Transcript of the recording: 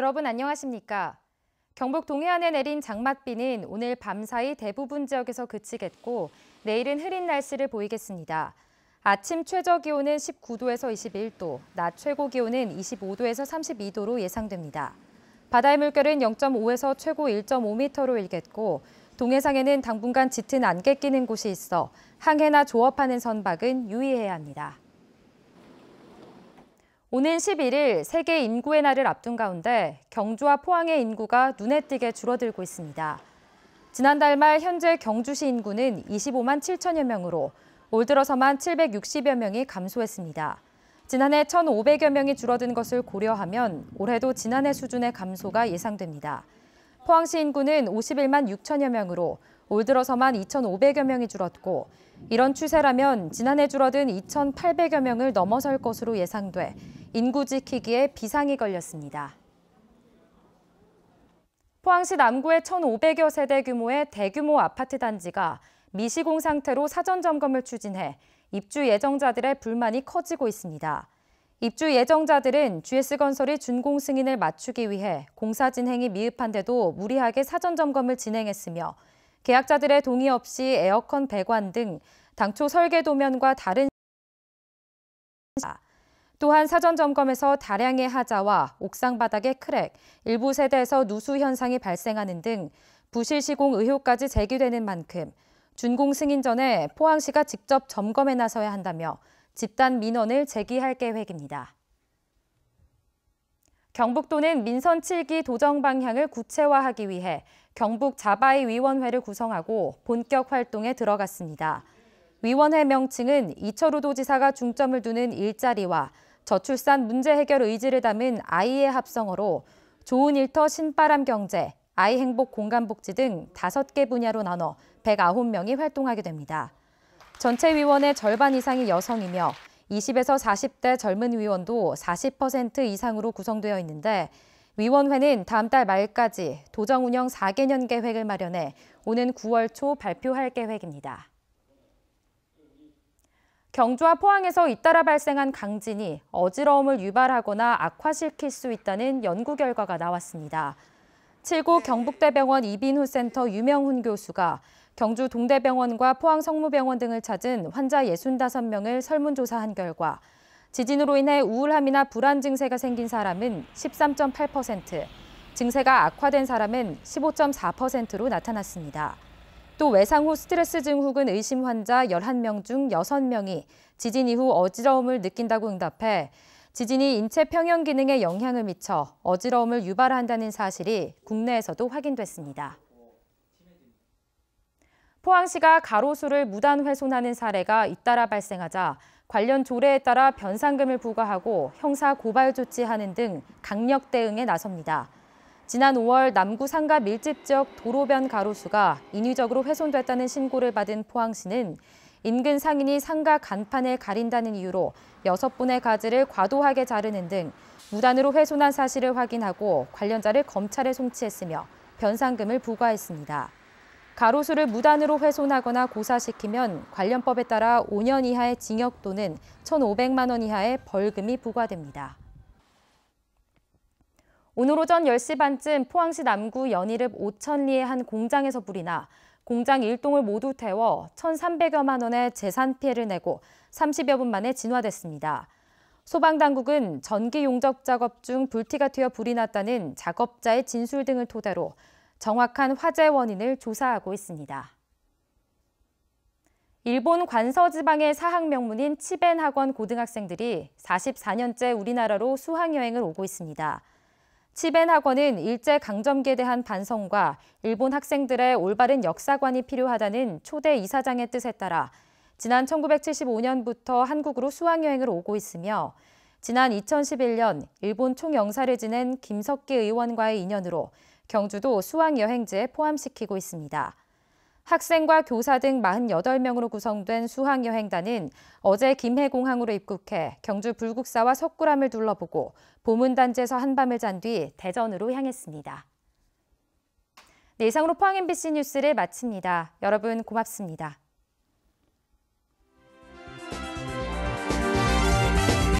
여러분 안녕하십니까? 경북 동해안에 내린 장맛비는 오늘 밤사이 대부분 지역에서 그치겠고 내일은 흐린 날씨를 보이겠습니다. 아침 최저 기온은 19도에서 21도, 낮 최고 기온은 25도에서 32도로 예상됩니다. 바다의 물결은 0.5에서 최고 1.5m로 일겠고 동해상에는 당분간 짙은 안개 끼는 곳이 있어 항해나 조업하는 선박은 유의해야 합니다. 오는 11일 세계 인구의 날을 앞둔 가운데 경주와 포항의 인구가 눈에 띄게 줄어들고 있습니다. 지난달 말 현재 경주시 인구는 25만 7천여 명으로 올 들어서만 760여 명이 감소했습니다. 지난해 1,500여 명이 줄어든 것을 고려하면 올해도 지난해 수준의 감소가 예상됩니다. 포항시 인구는 51만 6천여 명으로 올 들어서만 2,500여 명이 줄었고 이런 추세라면 지난해 줄어든 2,800여 명을 넘어설 것으로 예상돼 인구 지키기에 비상이 걸렸습니다. 포항시 남구의 1,500여 세대 규모의 대규모 아파트 단지가 미시공 상태로 사전 점검을 추진해 입주 예정자들의 불만이 커지고 있습니다. 입주 예정자들은 GS건설이 준공 승인을 맞추기 위해 공사 진행이 미흡한데도 무리하게 사전 점검을 진행했으며 계약자들의 동의 없이 에어컨 배관 등 당초 설계 도면과 다른 또한 사전 점검에서 다량의 하자와 옥상 바닥의 크랙, 일부 세대에서 누수 현상이 발생하는 등 부실 시공 의혹까지 제기되는 만큼 준공 승인 전에 포항시가 직접 점검에 나서야 한다며 집단 민원을 제기할 계획입니다. 경북도는 민선 7기 도정 방향을 구체화하기 위해 경북 자바이 위원회를 구성하고 본격 활동에 들어갔습니다. 위원회 명칭은 이철우 도지사가 중점을 두는 일자리와 저출산 문제 해결 의지를 담은 아이의 합성어로 좋은 일터 신바람 경제, 아이 행복 공간복지 등 5개 분야로 나눠 109명이 활동하게 됩니다. 전체 위원의 절반 이상이 여성이며 20에서 40대 젊은 위원도 40% 이상으로 구성되어 있는데 위원회는 다음 달 말까지 도정 운영 4개년 계획을 마련해 오는 9월 초 발표할 계획입니다. 경주와 포항에서 잇따라 발생한 강진이 어지러움을 유발하거나 악화시킬 수 있다는 연구 결과가 나왔습니다. 7구 경북대병원 이빈후 센터 유명훈 교수가 경주 동대병원과 포항 성모병원 등을 찾은 환자 65명을 설문조사한 결과 지진으로 인해 우울함이나 불안 증세가 생긴 사람은 13.8%, 증세가 악화된 사람은 15.4%로 나타났습니다. 또 외상 후 스트레스 증후군 의심 환자 11명 중 6명이 지진 이후 어지러움을 느낀다고 응답해 지진이 인체 평형 기능에 영향을 미쳐 어지러움을 유발한다는 사실이 국내에서도 확인됐습니다. 포항시가 가로수를 무단 훼손하는 사례가 잇따라 발생하자 관련 조례에 따라 변상금을 부과하고 형사 고발 조치하는 등 강력 대응에 나섭니다. 지난 5월 남구 상가 밀집 지역 도로변 가로수가 인위적으로 훼손됐다는 신고를 받은 포항시는 인근 상인이 상가 간판을 가린다는 이유로 6분의 가지를 과도하게 자르는 등 무단으로 훼손한 사실을 확인하고 관련자를 검찰에 송치했으며 변상금을 부과했습니다. 가로수를 무단으로 훼손하거나 고사시키면 관련법에 따라 5년 이하의 징역 또는 1,500만 원 이하의 벌금이 부과됩니다. 오늘 오전 10시 반쯤 포항시 남구 연이읍 오천리의 한 공장에서 불이 나 공장 1동을 모두 태워 1,300여만 원의 재산 피해를 내고 30여 분 만에 진화됐습니다. 소방당국은 전기 용접 작업 중 불티가 튀어 불이 났다는 작업자의 진술 등을 토대로 정확한 화재 원인을 조사하고 있습니다. 일본 관서지방의 사학 명문인 치벤 학원 고등학생들이 44년째 우리나라로 수학여행을 오고 있습니다. 치벤 학원은 일제강점기에 대한 반성과 일본 학생들의 올바른 역사관이 필요하다는 초대 이사장의 뜻에 따라 지난 1975년부터 한국으로 수학여행을 오고 있으며 지난 2011년 일본 총영사를 지낸 김석기 의원과의 인연으로 경주도 수학여행지에 포함시키고 있습니다. 학생과 교사 등 48명으로 구성된 수학여행단은 어제 김해공항으로 입국해 경주 불국사와 석굴암을 둘러보고 보문단지에서 한밤을 잔 뒤 대전으로 향했습니다. 네, 이상으로 포항 MBC 뉴스를 마칩니다. 여러분 고맙습니다.